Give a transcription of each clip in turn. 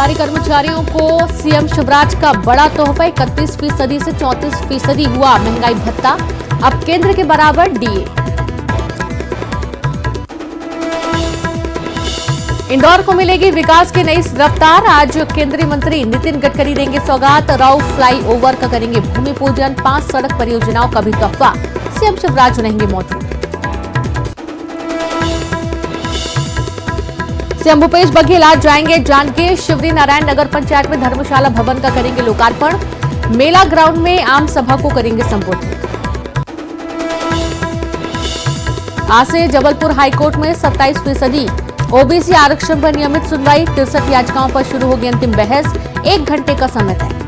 सरकारी कर्मचारियों को सीएम शिवराज का बड़ा तोहफा। 31% से 34% हुआ महंगाई भत्ता, अब केंद्र के बराबर डीए। इंदौर को मिलेगी विकास की नई रफ्तार, आज केंद्रीय मंत्री नितिन गडकरी देंगे सौगात। राउ फ्लाईओवर का करेंगे भूमि पूजन, 5 सड़क परियोजनाओं का भी तोहफा, सीएम शिवराज रहेंगे मौजूद। सीएम भूपेश बघेल आज जाएंगे जांजगीर शिवरी नारायण नगर पंचायत में धर्मशाला भवन का करेंगे लोकार्पण, मेला ग्राउंड में आम सभा को करेंगे संबोधित। आज से जबलपुर हाईकोर्ट में 27% ओबीसी आरक्षण पर नियमित सुनवाई, 63 याचिकाओं पर शुरू होगी अंतिम बहस, 1 घंटे का समय तय।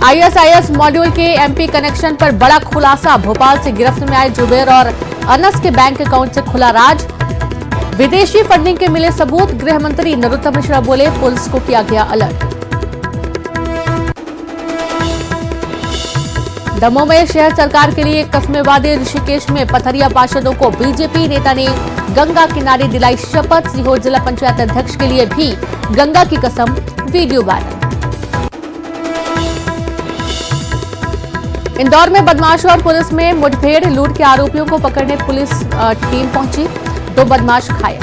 आईएसआईएस मॉड्यूल के एमपी कनेक्शन पर बड़ा खुलासा, भोपाल से गिरफ्त में आए जुबेर और अनस के बैंक अकाउंट से खुला राज, विदेशी फंडिंग के मिले सबूत, गृह मंत्री नरोत्तम मिश्रा बोले पुलिस को किया गया अलर्ट। दमोह में शहर सरकार के लिए कस्में वादे, ऋषिकेश में पथरिया पार्षदों को बीजेपी नेता ने गंगा किनारे दिलाई शपथ, सीहोर जिला पंचायत अध्यक्ष के लिए भी गंगा की कसम, वीडियो वायरल। इंदौर में बदमाशों और पुलिस में मुठभेड़, लूट के आरोपियों को पकड़ने पुलिस टीम पहुंची, 2 बदमाश घायल।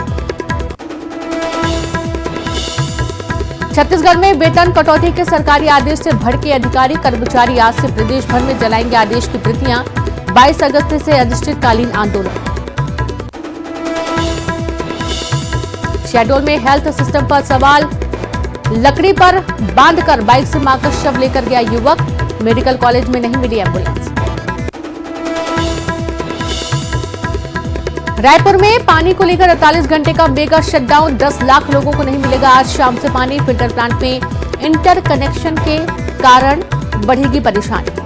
छत्तीसगढ़ में वेतन कटौती के सरकारी आदेश से भड़के अधिकारी कर्मचारी, आज से प्रदेश भर में जलाएंगे आदेश की प्रतियां, 22 अगस्त से अनिश्चितकालीन आंदोलन। शहडोल में हेल्थ सिस्टम पर सवाल, लकड़ी पर बांधकर बाइक से मां का शव लेकर गया युवक, मेडिकल कॉलेज में नहीं मिली एम्बुलेंस। रायपुर में पानी को लेकर 48 घंटे का मेगा शटडाउन, 10 लाख लोगों को नहीं मिलेगा आज शाम से पानी, फिल्टर प्लांट में इंटर कनेक्शन के कारण बढ़ेगी परेशानी।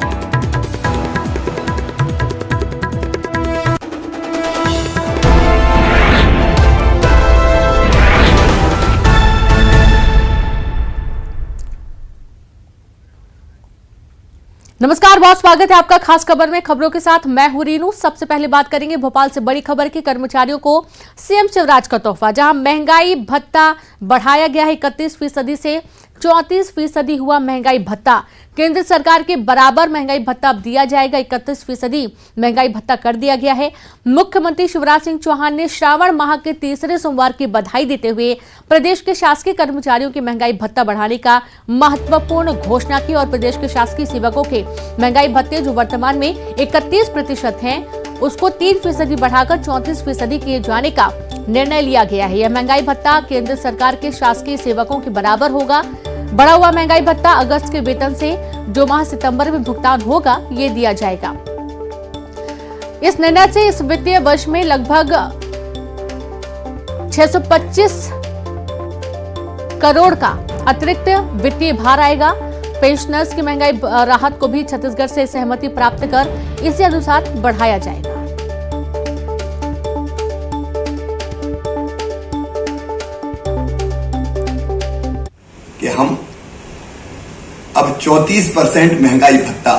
नमस्कार, बहुत स्वागत है आपका खास खबर में। खबरों के साथ मैं हूं रीनू। सबसे पहले बात करेंगे भोपाल से बड़ी खबर की, कर्मचारियों को सीएम शिवराज का तोहफा, जहां महंगाई भत्ता बढ़ाया गया है। 31% से 34% हुआ महंगाई भत्ता, केंद्र सरकार के बराबर महंगाई भत्ता अब दिया जाएगा। 31% महंगाई भत्ता कर दिया गया है। मुख्यमंत्री शिवराज सिंह चौहान ने श्रावण माह के तीसरे सोमवार की बधाई देते हुए प्रदेश के शासकीय कर्मचारियों की महंगाई भत्ता बढ़ाने का महत्वपूर्ण घोषणा की और प्रदेश के शासकीय सेवकों के महंगाई भत्ते जो वर्तमान में 31% हैं, उसको 3% बढ़ाकर 34% किए जाने का निर्णय लिया गया है। यह महंगाई भत्ता केंद्र सरकार के शासकीय सेवकों के बराबर होगा। बढ़ा हुआ महंगाई भत्ता अगस्त के वेतन से जो माह सितंबर में भुगतान होगा, ये दिया जाएगा। इस निर्णय से इस वित्तीय वर्ष में लगभग 625 करोड़ का अतिरिक्त वित्तीय भार आएगा। पेंशनर्स की महंगाई राहत को भी छत्तीसगढ़ से सहमति प्राप्त कर इसी अनुसार बढ़ाया जाएगा। कि हम अब 34% महंगाई भत्ता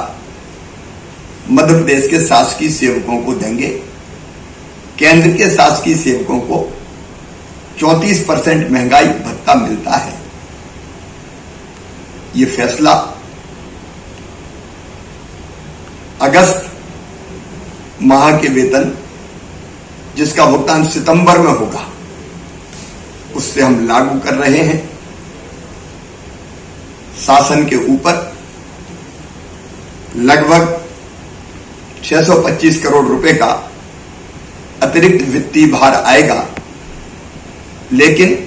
मध्य प्रदेश के शासकीय सेवकों को देंगे। केंद्र के शासकीय सेवकों को 34% महंगाई भत्ता मिलता है। ये फैसला अगस्त माह के वेतन जिसका भुगतान सितंबर में होगा, उससे हम लागू कर रहे हैं। शासन के ऊपर लगभग 625 करोड़ रुपए का अतिरिक्त वित्तीय भार आएगा, लेकिन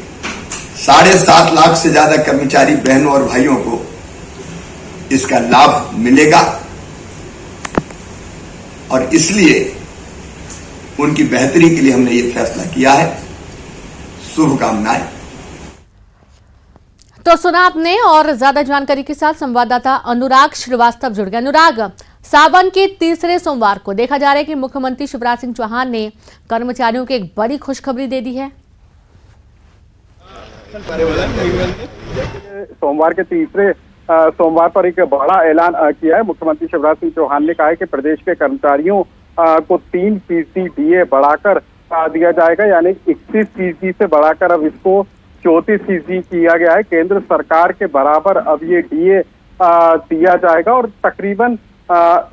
7.5 लाख से ज्यादा कर्मचारी बहनों और भाइयों को इसका लाभ मिलेगा और इसलिए उनकी बेहतरी के लिए हमने ये फैसला किया है। शुभकामनाएं। तो सुना आपने, और ज्यादा जानकारी के साथ संवाददाता अनुराग श्रीवास्तव जुड़ गए। अनुराग, सावन के तीसरे सोमवार को देखा जा रहा है कि मुख्यमंत्री शिवराज सिंह चौहान ने कर्मचारियों को एक बड़ी खुशखबरी दे दी है। सोमवार के तीसरे सोमवार पर एक बड़ा ऐलान किया है। मुख्यमंत्री शिवराज सिंह चौहान ने कहा है कि प्रदेश के कर्मचारियों को 3% डीए बढ़ाकर दिया जाएगा, यानी 31% से बढ़ाकर अब इसको 34% किया गया है। केंद्र सरकार के बराबर अब ये डीए दिया जाएगा और तकरीबन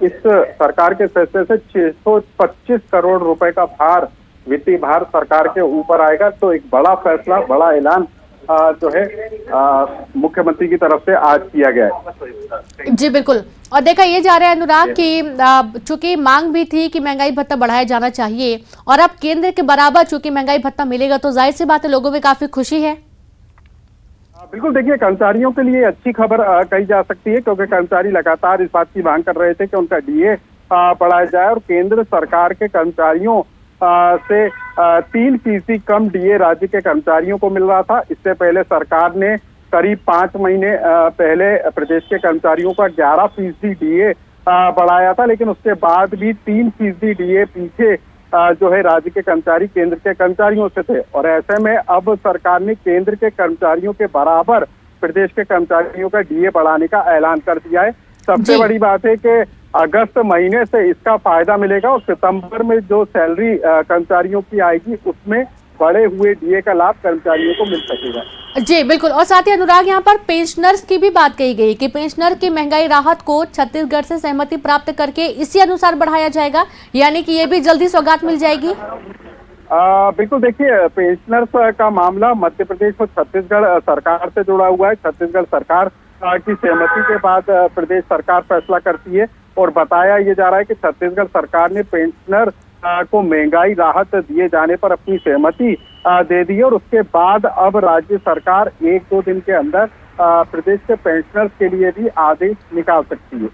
इस सरकार के फैसले से 625 करोड़ रुपए का भार, वित्तीय भार सरकार के ऊपर आएगा। तो एक बड़ा फैसला, बड़ा ऐलान जो है मुख्यमंत्री की तरफ से आज किया गया है। जी बिल्कुल। और देखा ये जा रहा है अनुराग कि चूंकि मांग भी थी कि महंगाई भत्ता बढ़ाया जाना चाहिए और अब केंद्र के बराबर चूंकि महंगाई भत्ता मिलेगा तो जाहिर सी बात है लोगों में काफी खुशी है। बिल्कुल, देखिए कर्मचारियों के लिए अच्छी खबर कही जा सकती है, क्योंकि कर्मचारी लगातार इस बात की मांग कर रहे थे कि उनका डीए बढ़ाया जाए और केंद्र सरकार के कर्मचारियों से 3% कम डीए राज्य के कर्मचारियों को मिल रहा था। इससे पहले सरकार ने करीब 5 महीने पहले प्रदेश के कर्मचारियों का 11% डीए बढ़ाया था, लेकिन उसके बाद भी 3% डीए पीछे जो है राज्य के कर्मचारी केंद्र के कर्मचारियों से थे। और ऐसे में अब सरकार ने केंद्र के कर्मचारियों के बराबर प्रदेश के कर्मचारियों का डीए बढ़ाने का ऐलान कर दिया है। सबसे बड़ी बात है कि अगस्त महीने से इसका फायदा मिलेगा और सितंबर में जो सैलरी कर्मचारियों की आएगी उसमें बढ़े हुए डीए का लाभ कर्मचारियों को मिल सकेगा। जी बिल्कुल। और साथ ही अनुराग यहाँ पर पेंशनर्स की भी बात कही गई कि पेंशनर की महंगाई राहत को छत्तीसगढ़ से सहमति प्राप्त करके इसी अनुसार बढ़ाया जाएगा, यानी कि ये भी जल्दी सौगात मिल जाएगी। बिल्कुल, देखिए पेंशनर्स का मामला मध्य प्रदेश और छत्तीसगढ़ सरकार से जुड़ा हुआ है। छत्तीसगढ़ सरकार की सहमति के बाद प्रदेश सरकार फैसला करती है और बताया ये जा रहा है कि छत्तीसगढ़ सरकार ने पेंशनर को महंगाई राहत दिए जाने पर अपनी सहमति दे दी है और उसके बाद अब राज्य सरकार 1-2 दिन के अंदर प्रदेश के पेंशनर्स के लिए भी आदेश निकाल सकती है।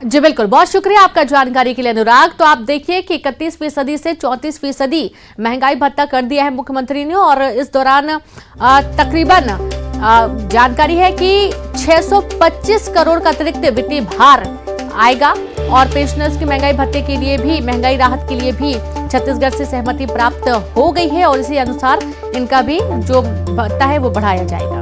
जी बिल्कुल, बहुत शुक्रिया आपका जानकारी के लिए अनुराग। तो आप देखिए कि 31% से 34% महंगाई भत्ता कर दिया है मुख्यमंत्री ने और इस दौरान तकरीबन जानकारी है कि 625 करोड़ का अतिरिक्त वित्तीय भार आएगा और पेंशनर्स की महंगाई भत्ते के लिए भी, महंगाई राहत के लिए भी छत्तीसगढ़ से सहमति प्राप्त हो गई है और इसी अनुसार इनका भी जो भत्ता है वो बढ़ाया जाएगा।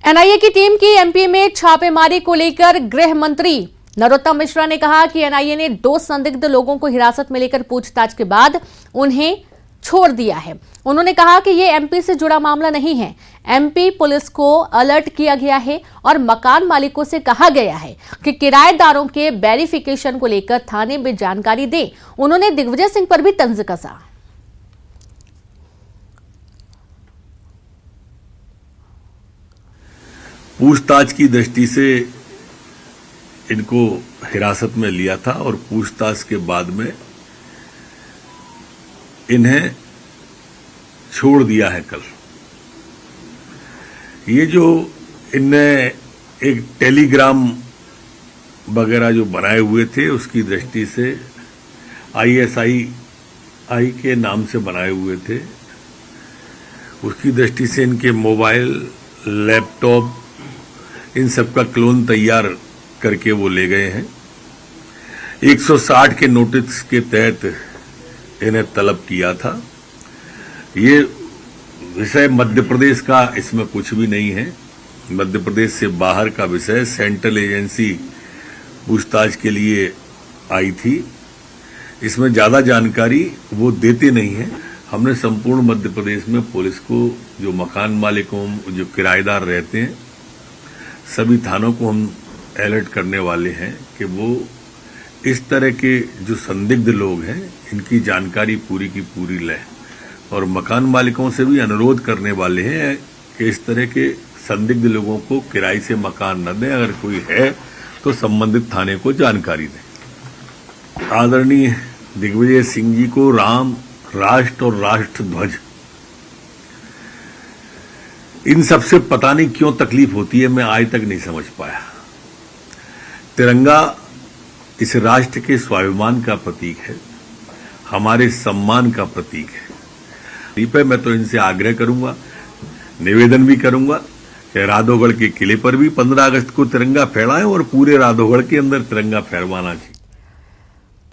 एनआईए की टीम की एमपी में छापेमारी को लेकर गृह मंत्री नरोत्तम मिश्रा ने कहा कि एनआईए ने 2 संदिग्ध लोगों को हिरासत में लेकर पूछताछ के बाद उन्हें छोड़ दिया है। उन्होंने कहा कि यह एमपी से जुड़ा मामला नहीं है। एमपी पुलिस को अलर्ट किया गया है और मकान मालिकों से कहा गया है कि किराएदारों के वेरिफिकेशन को लेकर थाने में जानकारी दें। उन्होंने दिग्विजय सिंह पर भी तंज कसा। पूछताछ की दृष्टि से इनको हिरासत में लिया था और पूछताछ के बाद में इन्हें छोड़ दिया है कल। ये जो इनने एक टेलीग्राम वगैरह जो बनाए हुए थे उसकी दृष्टि से ISI के नाम से बनाए हुए थे, उसकी दृष्टि से इनके मोबाइल, लैपटॉप, इन सब का क्लोन तैयार करके वो ले गए हैं। 160 के नोटिस के तहत इन्हें तलब किया था। ये विषय मध्य प्रदेश का इसमें कुछ भी नहीं है, मध्य प्रदेश से बाहर का विषय। सेंट्रल एजेंसी पूछताछ के लिए आई थी। इसमें ज्यादा जानकारी वो देते नहीं है। हमने संपूर्ण मध्य प्रदेश में पुलिस को, जो मकान मालिकों, जो किराएदार रहते हैं, सभी थानों को हम अलर्ट करने वाले हैं कि वो इस तरह के जो संदिग्ध लोग हैं इनकी जानकारी पूरी की पूरी लें और मकान मालिकों से भी अनुरोध करने वाले हैं कि इस तरह के संदिग्ध लोगों को किराए से मकान न दें। अगर कोई है तो संबंधित थाने को जानकारी दें। आदरणीय दिग्विजय सिंह जी को राम, राष्ट्र और राष्ट्र ध्वज, इन सबसे पता नहीं क्यों तकलीफ होती है, मैं आज तक नहीं समझ पाया। तिरंगा इस राष्ट्र के स्वाभिमान का प्रतीक है, हमारे सम्मान का प्रतीक है। मैं तो इनसे आग्रह करूंगा, निवेदन भी करूंगा कि राधोगढ़ के किले पर भी 15 अगस्त को तिरंगा फहराएं और पूरे राधोगढ़ के अंदर तिरंगा फहरवाना चाहिए।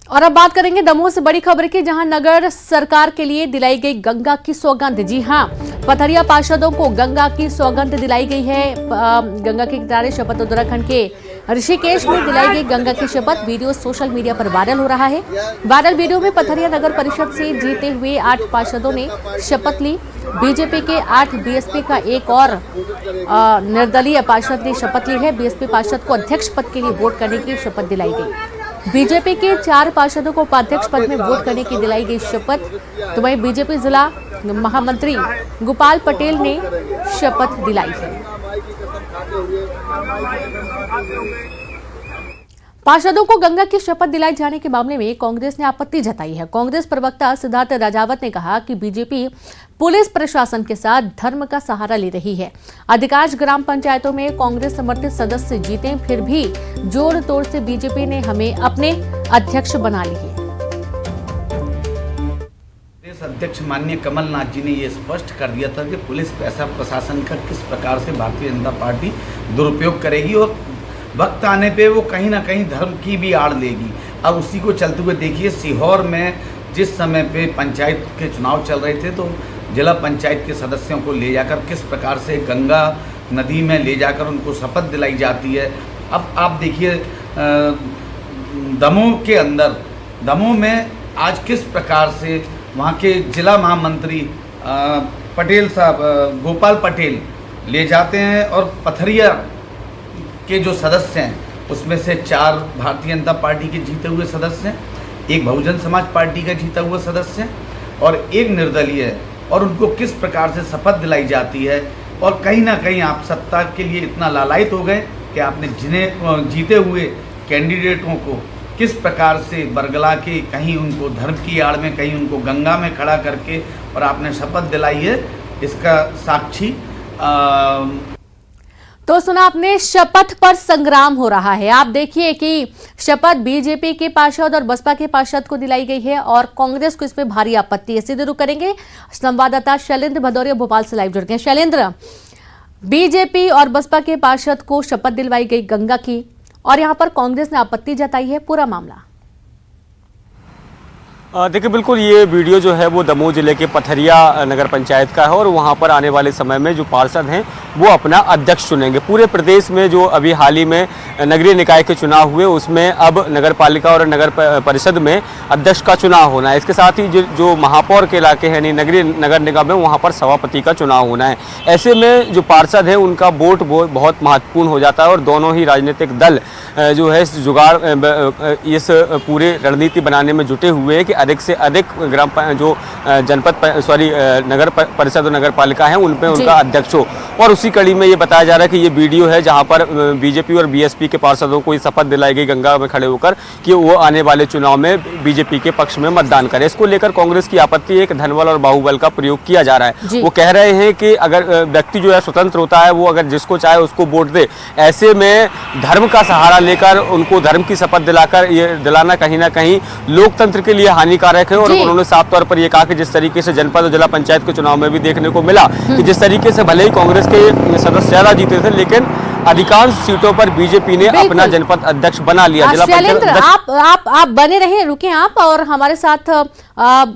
और अब बात करेंगे दमोह से बड़ी खबर की, जहां नगर सरकार के लिए दिलाई गई गंगा की सौगंध। जी हां, पथरिया पार्षदों को गंगा की सौगंध दिलाई गई है। गंगा के किनारे शपथ उत्तराखंड के ऋषिकेश में दिलाई गई गंगा की शपथ। वीडियो सोशल मीडिया पर वायरल हो रहा है। वायरल वीडियो में पथरिया नगर परिषद से जीते हुए 8 पार्षदों ने शपथ ली। बीजेपी के 8, बीएसपी का एक और निर्दलीय पार्षद ने शपथ ली है। बीएसपी पार्षद को अध्यक्ष पद के लिए वोट करने की शपथ दिलाई गई। बीजेपी के 4 पार्षदों को उपाध्यक्ष पद में वोट करने की दिलाई गई शपथ। तो वहीं बीजेपी जिला महामंत्री गोपाल पटेल ने शपथ दिलाई है। पार्षदों को गंगा की शपथ दिलाई जाने के मामले में कांग्रेस ने आपत्ति जताई है। कांग्रेस प्रवक्ता सिद्धार्थ राजावत ने कहा कि बीजेपी पुलिस प्रशासन के साथ धर्म का सहारा ले रही है। अधिकांश ग्राम पंचायतों में कांग्रेस समर्थित सदस्य जीते, फिर भी जोड़ तोड़ से बीजेपी ने हमें अपने अध्यक्ष बना लिए। प्रदेश अध्यक्ष माननीय कमलनाथ जी ने ये स्पष्ट कर दिया था कि पुलिस पैसा प्रशासन का किस प्रकार से भारतीय जनता पार्टी दुरुपयोग करेगी और वक्त आने पे वो कहीं ना कहीं धर्म की भी आड़ लेगी। अब उसी को चलते हुए देखिए, सीहोर में जिस समय पे पंचायत के चुनाव चल रहे थे तो जिला पंचायत के सदस्यों को ले जाकर किस प्रकार से गंगा नदी में ले जाकर उनको शपथ दिलाई जाती है। अब आप देखिए दमोह के अंदर, दमोह में आज किस प्रकार से वहाँ के जिला महामंत्री पटेल साहब, गोपाल पटेल ले जाते हैं और पथरिया के जो सदस्य हैं उसमें से 4 भारतीय जनता पार्टी के जीते हुए सदस्य हैं, 1 बहुजन समाज पार्टी का जीता हुआ सदस्य है और 1 निर्दलीय है, और उनको किस प्रकार से शपथ दिलाई जाती है। और कहीं ना कहीं आप सत्ता के लिए इतना लालायित हो गए कि आपने जिन्हें जीते हुए कैंडिडेटों को किस प्रकार से बरगला के, कहीं उनको धर्म की आड़ में, कहीं उनको गंगा में खड़ा करके और आपने शपथ दिलाई है। इसका साक्षी तो सुना आपने, शपथ पर संग्राम हो रहा है। आप देखिए कि शपथ बीजेपी के पार्षद और बसपा के पार्षद को दिलाई गई है और कांग्रेस को इसमें भारी आपत्ति है। सीधे रुख करेंगे संवाददाता शैलेंद्र भदौरिया भोपाल से लाइव जुड़ गए। शैलेंद्र, बीजेपी और बसपा के पार्षद को शपथ दिलवाई गई गंगा की और यहां पर कांग्रेस ने आपत्ति जताई है, पूरा मामला। देखिए, बिल्कुल ये वीडियो जो है वो दमोह जिले के पथरिया नगर पंचायत का है और वहाँ पर आने वाले समय में जो पार्षद हैं वो अपना अध्यक्ष चुनेंगे। पूरे प्रदेश में जो अभी हाल ही में नगरीय निकाय के चुनाव हुए उसमें अब नगर पालिका और नगर परिषद में अध्यक्ष का चुनाव होना है। इसके साथ ही जो महापौर के इलाके हैं, नगरीय नगर निगम में, वहाँ पर सभापति का चुनाव होना है। ऐसे में जो पार्षद है उनका वोट बहुत महत्वपूर्ण हो जाता है और दोनों ही राजनीतिक दल जो है जुगाड़ इस पूरे रणनीति बनाने में जुटे हुए हैं कि अधिक से अधिक नगर परिषद और नगर पालिका है उनपे उनका अध्यक्ष हो। और उसी कड़ी में ये बताया जा रहा है कि ये वीडियो है जहां पर बीजेपी और बीएसपी के पार्षदों को ये शपथ दिलाई गई गंगा में खड़े होकर कि वो आने वाले चुनाव में बीजेपी के पक्ष में मतदान करें। इसको लेकर कांग्रेस की आपत्ति है कि धनबल और बाहुबल का प्रयोग किया जा रहा है। वो कह रहे हैं कि अगर व्यक्ति जो है स्वतंत्र होता है, वो अगर जिसको चाहे उसको वोट दे, ऐसे में धर्म का सहारा लेकर उनको धर्म की शपथ दिलाकर ये दिलाना कहीं ना कहीं लोकतंत्र के लिए हानिकारक है। और उन्होंने साफ तौर पर ये कहा कि जिस तरीके से जनपद और जिला पंचायत के चुनाव में भी देखने को मिला कि जिस तरीके से भले ही कांग्रेस के सदस्य ज्यादा जीते थे, लेकिन अधिकांश सीटों पर बीजेपी ने अपना जनपद अध्यक्ष बना लिया। जिला पंचायत आप बने रहे, रुके आप, और हमारे साथ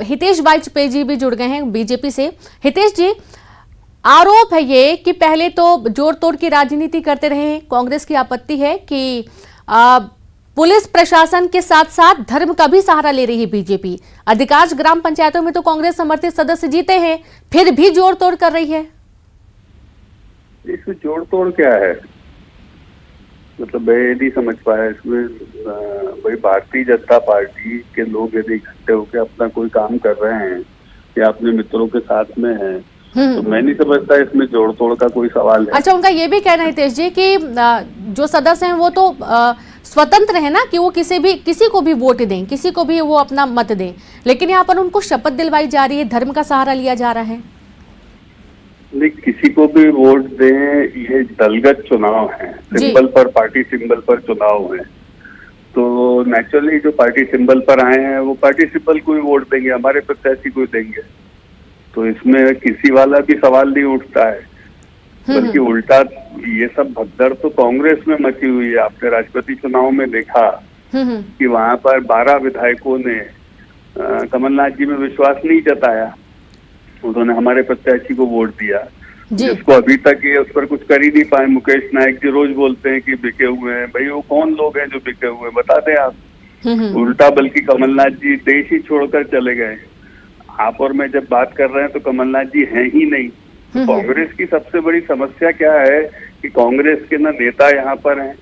हितेश वाजपेयी जी भी जुड़ गए हैं बीजेपी से। हितेश जी, आरोप है ये कि पहले तो जोड़ तोड़ की राजनीति करते रहे। कांग्रेस की आपत्ति है कि पुलिस प्रशासन के साथ साथ धर्म का भी सहारा ले रही है बीजेपी। अधिकांश ग्राम पंचायतों में तो कांग्रेस समर्थित सदस्य जीते हैं, फिर भी जोड़ तोड़ कर रही है। इसमें जोड़ तोड़ क्या है, मतलब मैं नहीं समझ पाया इसमें। भाई भारतीय जनता पार्टी के लोग यदि इकट्ठे होकर अपना कोई काम कर रहे हैं या अपने मित्रों के साथ में हैं, तो मैं नहीं समझता इसमें जोड़ तोड़ का कोई सवाल है। अच्छा, उनका ये भी कहना है हितेश जी कि जो सदस्य हैं वो तो स्वतंत्र है ना, कि वो किसी को भी वोट दें, किसी को भी वो अपना मत दें, लेकिन यहाँ पर उनको शपथ दिलवाई जा रही है, धर्म का सहारा लिया जा रहा है। नहीं, किसी को भी वोट दें, ये दलगत चुनाव है, सिंबल पर, पार्टी सिंबल पर चुनाव है। तो नेचुरली जो पार्टी सिंबल पर आए हैं वो पार्टी सिंबल को ही वोट देंगे, हमारे प्रत्याशी को देंगे। तो इसमें किसी वाला भी सवाल नहीं उठता है, बल्कि उल्टा ये सब भगदड़ तो कांग्रेस में मची हुई है। आपने राष्ट्रपति चुनाव में देखा कि वहां पर 12 विधायकों ने कमलनाथ जी में विश्वास नहीं जताया, उन्होंने हमारे प्रत्याशी को वोट दिया, जिसको अभी तक ये उस पर कुछ कर ही नहीं पाए। मुकेश नायक जी रोज बोलते हैं कि बिके हुए हैं, भाई वो कौन लोग हैं जो बिके हुए हैं, बता दें आप। उल्टा बल्कि कमलनाथ जी देश ही छोड़कर चले गए। आप और मैं जब बात कर रहे हैं तो कमलनाथ जी हैं ही नहीं। तो कांग्रेस की सबसे बड़ी समस्या क्या है कि कांग्रेस के ना नेता यहाँ पर हैं,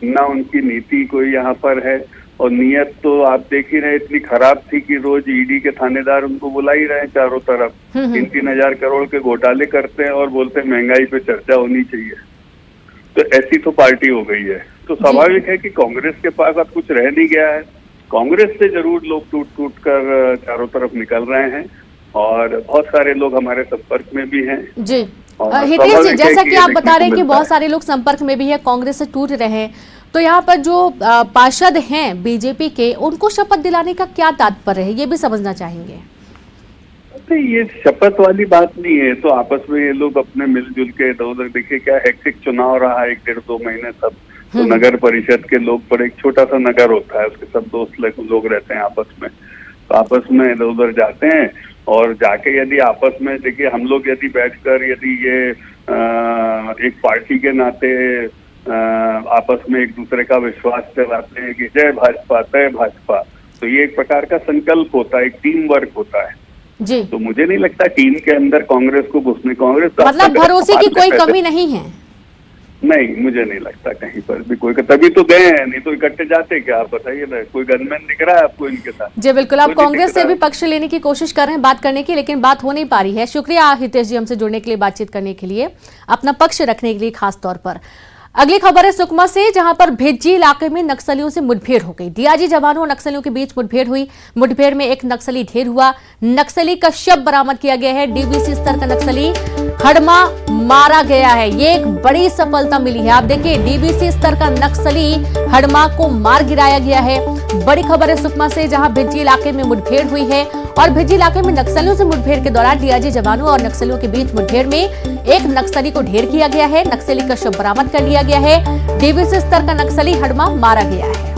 ना उनकी नीति कोई यहाँ पर है, और नीयत तो आप देख ही रहे इतनी खराब थी कि रोज ईडी के थानेदार उनको बुला ही रहे हैं चारों तरफ। 3-3 हजार करोड़ के घोटाले करते हैं और बोलते हैं महंगाई पे चर्चा होनी चाहिए। तो ऐसी तो पार्टी हो गई है। तो स्वाभाविक है कि कांग्रेस के पास अब कुछ रह नहीं गया है। कांग्रेस से जरूर लोग टूट कर चारों तरफ निकल रहे हैं और बहुत सारे लोग हमारे संपर्क में भी हैं। जी हितेश जी, जैसा कि आप बता रहे हैं कि बहुत सारे लोग संपर्क में भी है, कांग्रेस से टूट रहे हैं, तो यहाँ पर जो पार्षद हैं बीजेपी के, उनको शपथ दिलाने का क्या तात्पर्य है, ये भी समझना चाहेंगे। ये शपथ वाली बात नहीं है, तो आपस में ये लोग अपने मिलजुल के इधर उधर, देखिए क्या हेक्टिक चुनाव रहा है 1-1.5-2 महीने सब, तो नगर परिषद के लोग पर एक छोटा सा नगर होता है, उसके सब दोस्त लोग रहते हैं आपस में, तो आपस में इधर उधर जाते हैं और जाके यदि आपस में देखिए हम लोग यदि बैठकर यदि ये एक पार्टी के नाते आपस में एक दूसरे का विश्वास दिलाते हैं कि जय भाजपा तय भाजपा, तो ये एक प्रकार का संकल्प होता है, एक टीम वर्क होता है जी। तो मुझे नहीं लगता टीम के अंदर कांग्रेस को घुसने, कांग्रेस मतलब भरोसे की कोई कमी नहीं है। नहीं, मुझे नहीं लगता कहीं पर भी कोई, तभी तो गए हैं, नहीं तो इकट्ठे जाते क्या, आप बताइए ना, कोई गनमैन दिख रहा है आपको इनके साथ? जी बिल्कुल, आप कांग्रेस से भी पक्ष लेने की कोशिश कर रहे हैं बात करने की, लेकिन बात हो नहीं पा रही है। शुक्रिया हितेश जी हमसे जुड़ने के लिए, बातचीत करने के लिए, अपना पक्ष रखने के लिए खास तौर पर। अगली खबर है सुकमा से, जहां पर भिज्जी इलाके में नक्सलियों से मुठभेड़ हो गई। डीआईजी जवानों और नक्सलियों के बीच मुठभेड़ हुई। मुठभेड़ में एक नक्सली ढेर हुआ, नक्सली का शव बरामद किया गया है। डीवीसी स्तर का नक्सली हड़मा मारा गया है, ये एक बड़ी सफलता मिली है। आप देखिए, डीवीसी स्तर का नक्सली हड़मा को मार गिराया गया है। बड़ी खबर है सुकमा से, जहां भिज्जी इलाके में मुठभेड़ हुई है और भिज्जी इलाके में नक्सलियों से मुठभेड़ के दौरान डीआईजी जवानों और नक्सलियों के बीच मुठभेड़ में एक नक्सली को ढेर किया गया है। नक्सली का शव बरामद कर लिया गया है। डीवीसी स्तर का नक्सली हड़मा मारा गया है।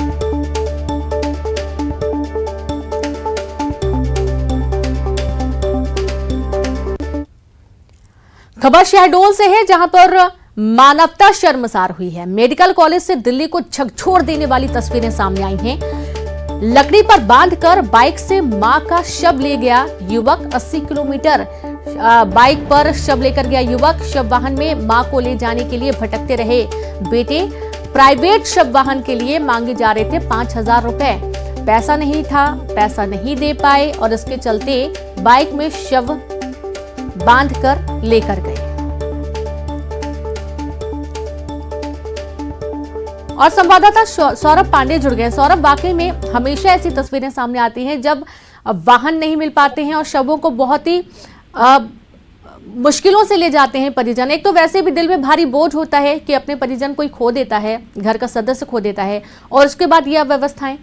खबर शहडोल से है, जहां पर मानवता शर्मसार हुई है। मेडिकल कॉलेज से दिल्ली को झकझोर देने वाली तस्वीरें सामने आई हैं। लकड़ी पर बांधकर बाइक से मां का शव ले गया युवक। 80 किलोमीटर बाइक पर शव लेकर गया युवक। शव वाहन में मां को ले जाने के लिए भटकते रहे बेटे। प्राइवेट शव वाहन के लिए मांगे जा रहे थे 5,000 रुपए। पैसा नहीं था, पैसा नहीं दे पाए और इसके चलते बाइक में शव बांधकर लेकर गए। और संवाददाता सौरभ पांडे जुड़ गए। सौरभ, वाकई में हमेशा ऐसी तस्वीरें सामने आती हैं जब वाहन नहीं मिल पाते हैं और शवों को बहुत ही मुश्किलों से ले जाते हैं परिजन। एक तो वैसे भी दिल में भारी बोझ होता है कि अपने परिजन कोई खो देता है, घर का सदस्य खो देता है, और उसके बाद ये अव्यवस्थाएं।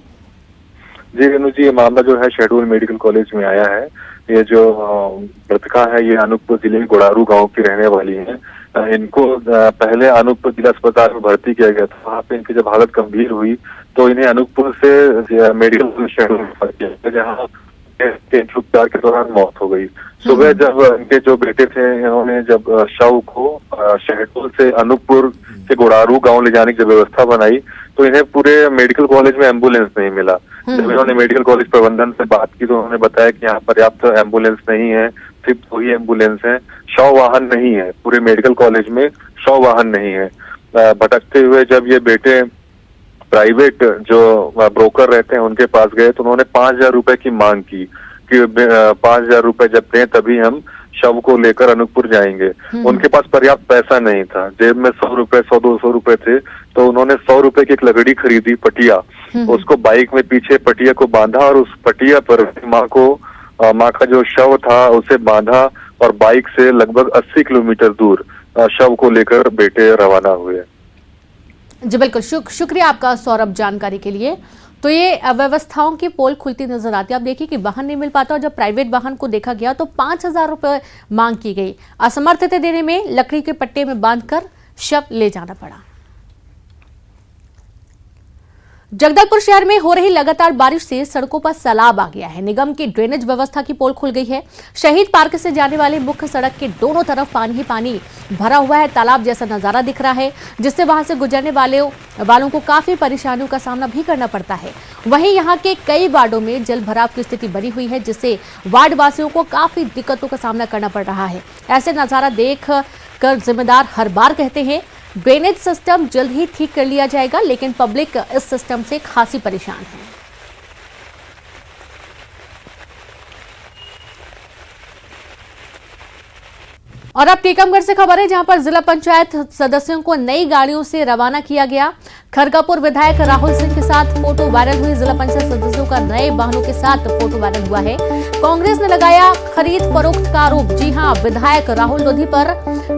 जी रेणु जी, ये मामला जो है शहडोल मेडिकल कॉलेज में आया है। ये जो मृतका है ये अनूपपुर जिले के गुड़ारू गांव की रहने वाली है। इनको पहले अनूपपुर जिला अस्पताल में भर्ती किया गया था। वहाँ पे इनकी जब हालत गंभीर हुई तो इन्हें अनूपपुर से मेडिकल कॉलेज शहडोल रेफर किया गया, जहाँ उपचार के दौरान मौत हो गई। सुबह जब इनके जो बेटे थे, इन्होंने जब शव को शहडोल से अनूपपुर से गुड़ारू गांव ले जाने की व्यवस्था बनाई तो इन्हें पूरे मेडिकल कॉलेज में एम्बुलेंस नहीं मिला। जब इन्होंने मेडिकल कॉलेज प्रबंधन से बात की तो उन्होंने बताया कि यहाँ पर्याप्त एम्बुलेंस नहीं है, सिर्फ 2 ही एम्बुलेंस है, शव वाहन नहीं है, पूरे मेडिकल कॉलेज में शव वाहन नहीं है। भटकते हुए जब ये बेटे प्राइवेट जो ब्रोकर रहते हैं उनके पास गए तो उन्होंने 5,000 रुपए की मांग की कि 5,000 रुपए जब दें तभी हम शव को लेकर अनूपपुर जाएंगे। उनके पास पर्याप्त पैसा नहीं था, जेब में 100 रुपए 100-200 रुपए थे, तो उन्होंने 100 रुपए की एक लकड़ी खरीदी, पटिया, उसको बाइक में पीछे पटिया को बांधा और उस पटिया पर माँ का जो शव था उसे बांधा और बाइक से लगभग 80 किलोमीटर दूर शव को लेकर बेटे रवाना हुए। जी बिल्कुल, शुक्रिया आपका सौरभ जानकारी के लिए। तो ये अव्यवस्थाओं की पोल खुलती नजर आती है। आप देखिए कि वाहन नहीं मिल पाता और जब प्राइवेट वाहन को देखा गया तो 5,000 रुपए मांग की गई। असमर्थ थे देने में, लकड़ी के पट्टे में बांधकर शव ले जाना पड़ा। जगदलपुर शहर में हो रही लगातार बारिश से सड़कों पर सैलाब आ गया है। निगम की ड्रेनेज व्यवस्था की पोल खुल गई है। शहीद पार्क से जाने वाले मुख्य सड़क के दोनों तरफ पानी ही पानी भरा हुआ है। तालाब जैसा नजारा दिख रहा है, जिससे वहां से गुजरने वालों को काफी परेशानियों का सामना भी करना पड़ता है। वहीं यहां के कई वार्डों में जल भराव की स्थिति बनी हुई है, जिससे वार्ड वासियों को काफी दिक्कतों का सामना करना पड़ रहा है। ऐसे नजारा देख कर जिम्मेदार हर बार कहते हैं ड्रेनेज सिस्टम जल्द ही ठीक कर लिया जाएगा, लेकिन पब्लिक इस सिस्टम से खासी परेशान है। और अब टीकमगढ़ से खबर है, जहां पर जिला पंचायत सदस्यों को नई गाड़ियों से रवाना किया गया। खरगापुर विधायक राहुल सिंह के साथ फोटो वायरल हुई। जिला पंचायत सदस्यों का नए वाहनों के साथ फोटो वायरल हुआ है। कांग्रेस ने लगाया खरीद फरोख्त का आरोप। जी हां, विधायक राहुल लोधी पर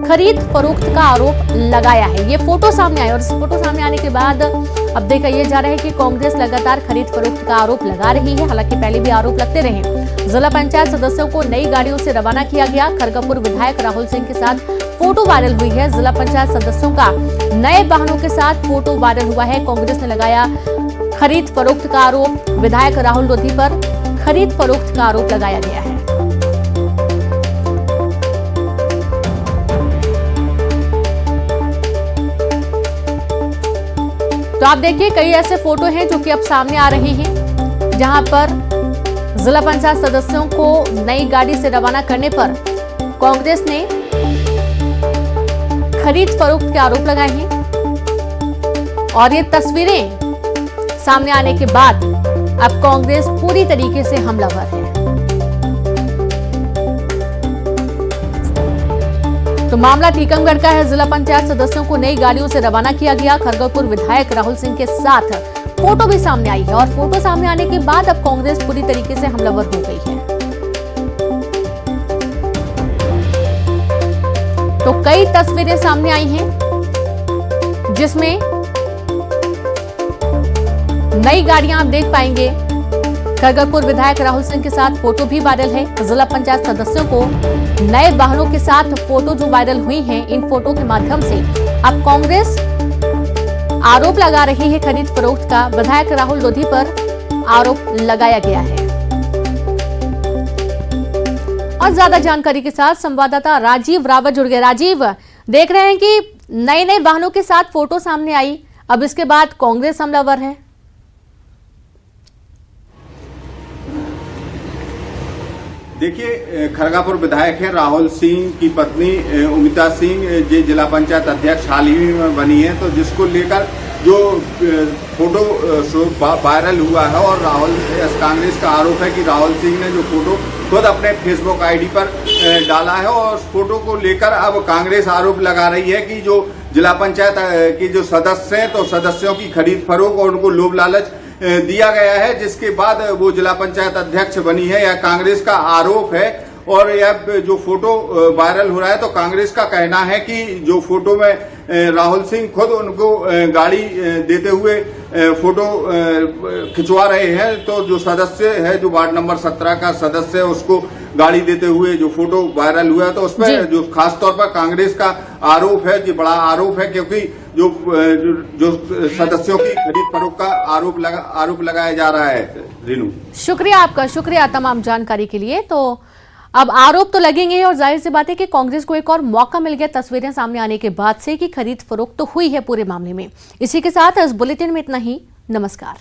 खरीद फरोख्त का आरोप लगाया है। ये फोटो सामने आया और इस फोटो सामने आने के बाद अब देखा यह जा रहा है कि कांग्रेस लगातार खरीद फरोख्त का आरोप लगा रही है। हालांकि पहले भी आरोप लगते रहे। जिला पंचायत सदस्यों को नई गाड़ियों से रवाना किया गया। खरगापुर विधायक राहुल सिंह के साथ फोटो वायरल हुई है। जिला पंचायत सदस्यों का नए वाहनों के साथ फोटो वायरल हुआ है। कांग्रेस ने लगाया खरीद फरोख्त का आरोप। विधायक राहुल लोधी पर खरीद फरोख्त का आरोप लगाया गया है। तो आप देखिए, कई ऐसे फोटो हैं जो कि अब सामने आ रहे हैं, जहां पर जिला पंचायत सदस्यों को नई गाड़ी से रवाना करने पर कांग्रेस ने खरीद फरोख्त के आरोप लगाए हैं। और ये तस्वीरें सामने आने के बाद अब कांग्रेस पूरी तरीके से हमलावर है। तो मामला टीकमगढ़ का है। जिला पंचायत सदस्यों को नई गाड़ियों से रवाना किया गया। खरगपुर विधायक राहुल सिंह के साथ फोटो भी सामने आई है और फोटो सामने आने के बाद अब कांग्रेस पूरी तरीके से हमलावर हो गई है। तो कई तस्वीरें सामने आई हैं, जिसमें नई गाड़ियां आप देख पाएंगे। खरगपुर विधायक राहुल सिंह के साथ फोटो भी वायरल है। जिला पंचायत सदस्यों को नए वाहनों के साथ फोटो जो वायरल हुई हैं, इन फोटो के माध्यम से अब कांग्रेस आरोप लगा रही है खरीद फरोख्त का। विधायक राहुल लोधी पर आरोप लगाया गया है। और ज्यादा जानकारी के साथ संवाददाता राजीव रावत जुड़ गए। राजीव, देख रहे हैं कि नए नए वाहनों के साथ फोटो सामने आई, अब इसके बाद कांग्रेस हमलावर है। देखिए, खरगापुर विधायक है राहुल सिंह की पत्नी उमिता सिंह, जो जिला पंचायत अध्यक्ष हाल ही में बनी है, तो जिसको लेकर जो फोटो वायरल हुआ है और कांग्रेस का आरोप है कि राहुल सिंह ने जो फोटो खुद अपने फेसबुक आईडी पर डाला है और उस फोटो को लेकर अब कांग्रेस आरोप लगा रही है कि जो जिला पंचायत के जो सदस्य हैं, तो सदस्यों की खरीद फरोख्त और उनको लोभ लालच दिया गया है, जिसके बाद वो जिला पंचायत अध्यक्ष बनी है। यह कांग्रेस का आरोप है और यह जो फोटो वायरल हो रहा है, तो कांग्रेस का कहना है कि जो फोटो में राहुल सिंह खुद उनको गाड़ी देते हुए फोटो खिंचवा रहे हैं, तो जो सदस्य है, जो वार्ड नंबर 17 का सदस्य है, उसको गाड़ी देते हुए जो फोटो वायरल हुआ है, तो उसमें जो खास तौर पर कांग्रेस का आरोप है, जो बड़ा आरोप है, क्योंकि जो सदस्यों की खरीद फरोख्त का आरोप लगाया जा रहा है। रीनू, शुक्रिया आपका, शुक्रिया तमाम जानकारी के लिए। तो अब आरोप तो लगेंगे और जाहिर सी बात है कि कांग्रेस को एक और मौका मिल गया तस्वीरें सामने आने के बाद से कि खरीद फरोख्त तो हुई है पूरे मामले में। इसी के साथ इस बुलेटिन में इतना ही। नमस्कार।